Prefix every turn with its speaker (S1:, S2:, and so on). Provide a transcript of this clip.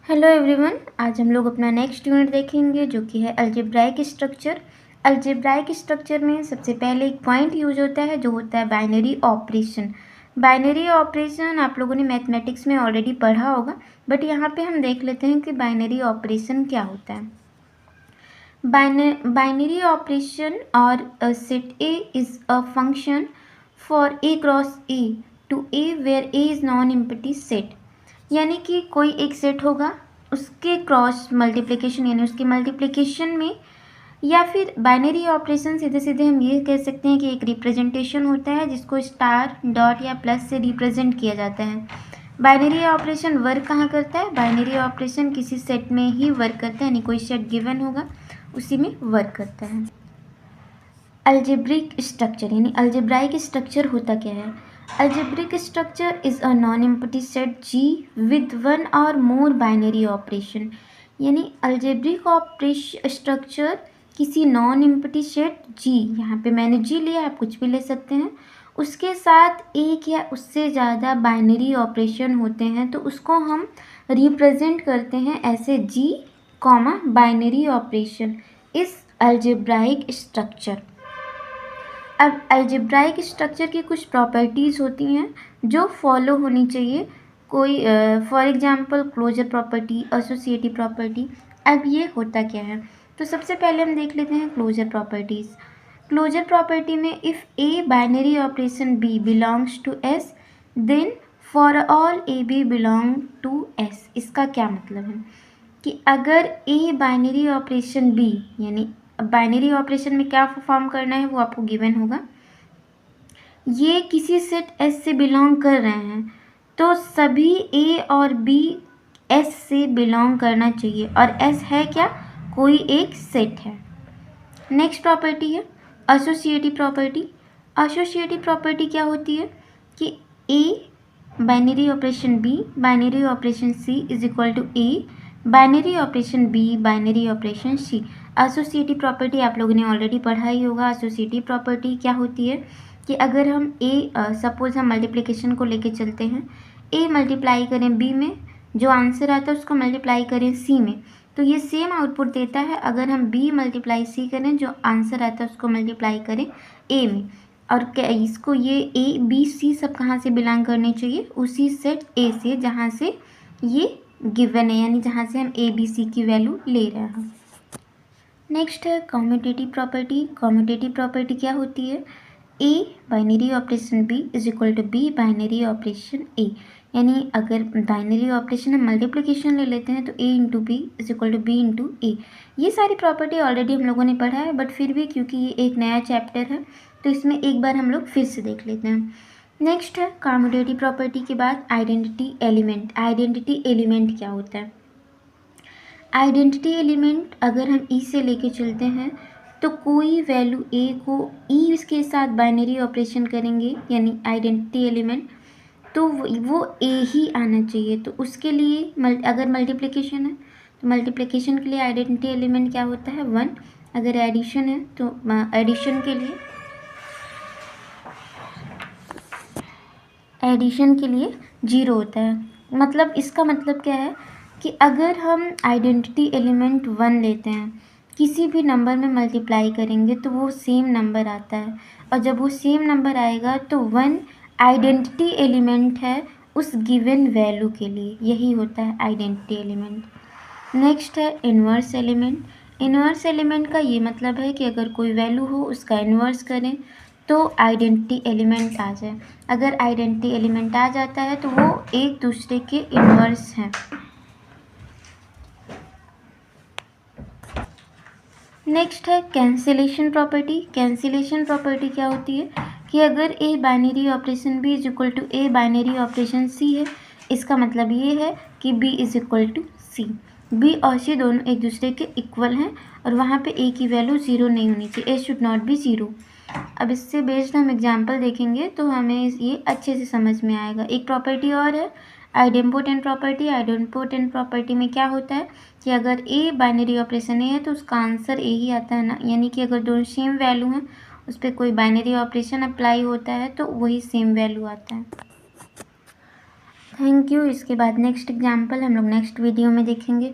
S1: Hello everyone, आज हम लोग अपना नेक्स्ट यूनिट देखेंगे जो कि है अलजेब्राइक स्ट्रक्चर। अलजेब्राइक स्ट्रक्चर में सबसे पहले एक पॉइंट यूज होता है जो होता है बाइनरी ऑपरेशन। बाइनरी ऑपरेशन आप लोगों ने मैथमेटिक्स में ऑलरेडी पढ़ा होगा, बट यहाँ पे हम देख लेते हैं कि बाइनरी ऑपरेशन क्या होता है। बाइनरी ऑपरेशन और set a is a function for a cross a to a where a is non empty set. यानी कि कोई एक सेट होगा, उसके क्रॉस मल्टीप्लिकेशन यानी उसके मल्टीप्लिकेशन में, या फिर बाइनरी ऑपरेशन सीधे सीधे हम ये कह सकते हैं कि एक रिप्रेजेंटेशन होता है जिसको स्टार, डॉट या प्लस से रिप्रेजेंट किया जाता है। बाइनरी ऑपरेशन वर्क कहाँ करता है? बाइनरी ऑपरेशन किसी सेट में ही वर्क करता है, यानी कोई सेट गिवन होगा उसी में वर्क करता है। अलजेब्रिक स्ट्रक्चर यानी अलजेब्राइक स्ट्रक्चर होता क्या है? Algebraic structure is a non-empty set G with one or more binary operation। यानी algebraic ऑपरेशन स्ट्रक्चर किसी नॉन एम्प्टी सेट G, यहाँ पे मैंने G लिया, आप कुछ भी ले सकते हैं, उसके साथ एक या उससे ज़्यादा बाइनरी ऑपरेशन होते हैं तो उसको हम रिप्रेजेंट करते हैं ऐसे G, बाइनरी ऑपरेशन इस अलजेब्राइक स्ट्रक्चर। अब अलजेब्राइक स्ट्रक्चर की कुछ प्रॉपर्टीज़ होती हैं जो फॉलो होनी चाहिए। कोई for example closure property, associative property. अब ये होता क्या है, तो सबसे पहले हम देख लेते हैं क्लोजर प्रॉपर्टीज़। क्लोजर प्रॉपर्टी में if a binary operation b belongs to s then for all a b belong to s. इसका क्या मतलब है कि अगर ए बाइनरी ऑपरेशन बी, यानी बाइनरी ऑपरेशन में क्या फॉर्म करना है वो आपको गिवन होगा, ये किसी सेट एस से बिलोंग कर रहे हैं तो सभी ए और बी एस से बिलोंग करना चाहिए, और एस है क्या? कोई एक सेट है। नेक्स्ट प्रॉपर्टी है एसोसिएटिव प्रॉपर्टी। एसोसिएटिव प्रॉपर्टी क्या होती है कि a binary operation b binary operation c is equal to A binary operation b binary operation c. Associative property आप लोगों ने ऑलरेडी पढ़ा ही होगा। एसोसिएटिव प्रॉपर्टी क्या होती है कि अगर हम सपोज हम मल्टीप्लिकेशन को लेके चलते हैं, ए मल्टीप्लाई करें बी में, जो आंसर आता है उसको मल्टीप्लाई करें सी में, तो ये सेम आउटपुट देता है। अगर हम बी मल्टीप्लाई सी करें, जो आंसर आता है उसको मल्टीप्लाई करें ए में, और इसको ये ए बी सी सब कहाँ से बिलोंग करने चाहिए? उसी सेट ए से जहाँ से ये गिवन है, यानी जहाँ से हम ए बी सी की वैल्यू ले रहे हैं। नेक्स्ट है कम्यूटेटिव प्रॉपर्टी। कम्यूटेटिव प्रॉपर्टी क्या होती है? A binary operation B is equal to B binary operation A. यानी अगर बाइनरी ऑपरेशन हम मल्टीप्लिकेशन ले लेते हैं तो A into B is equal to B into A. ये सारी प्रॉपर्टी ऑलरेडी हम लोगों ने पढ़ा है, बट फिर भी क्योंकि ये एक नया चैप्टर है तो इसमें एक बार हम लोग फिर से देख लेते हैं। नेक्स्ट है कम्यूटेटिव प्रॉपर्टी के बाद आइडेंटिटी एलिमेंट। आइडेंटिटी एलिमेंट क्या होता है? आइडेंटिटी एलिमेंट अगर हम ई से लेके चलते हैं तो कोई वैल्यू ए को ई इसके साथ बाइनरी ऑपरेशन करेंगे, यानी आइडेंटिटी एलिमेंट, तो वो ए ही आना चाहिए। तो उसके लिए अगर मल्टीप्लिकेशन है तो मल्टीप्लिकेशन के लिए आइडेंटिटी एलिमेंट क्या होता है? 1। अगर एडिशन है तो एडिशन के लिए 0 होता है। मतलब इसका मतलब क्या है कि अगर हम आइडेंटिटी एलिमेंट 1 लेते हैं, किसी भी नंबर में मल्टीप्लाई करेंगे तो वो सेम नंबर आता है, और जब वो सेम नंबर आएगा तो 1 आइडेंटिटी एलिमेंट है उस गिवन वैल्यू के लिए। यही होता है आइडेंटिटी एलिमेंट। नेक्स्ट है इन्वर्स एलिमेंट। इन्वर्स एलिमेंट का ये मतलब है कि अगर कोई वैल्यू हो उसका इन्वर्स करें तो आइडेंटिटी एलिमेंट आ जाए। अगर आइडेंटिटी एलिमेंट आ जाता है तो वो एक दूसरे के इन्वर्स हैं। नेक्स्ट है कैंसिलेशन प्रॉपर्टी। कैंसिलेशन प्रॉपर्टी क्या होती है कि अगर ए binary operation B is equal to A binary operation C है, इसका मतलब ये है कि B is equal to C. B और सी दोनों एक दूसरे के इक्वल हैं और वहाँ पे ए की वैल्यू 0 नहीं होनी चाहिए। ए शुड नॉट बी 0। अब इससे बेस्ड हम एग्जाम्पल देखेंगे तो हमें ये अच्छे से समझ में आएगा। एक प्रॉपर्टी और है आइडेम्पोटेंट प्रॉपर्टी। आइडेम्पोटेंट प्रॉपर्टी में क्या होता है कि अगर ए बाइनरी ऑपरेशन ए है तो उसका आंसर ए ही आता है ना, यानी कि अगर दोनों सेम वैल्यू हैं उस पर कोई बाइनरी ऑपरेशन अप्लाई होता है तो वही सेम वैल्यू आता है। Thank you. इसके बाद नेक्स्ट एग्जाम्पल हम लोग नेक्स्ट वीडियो में देखेंगे।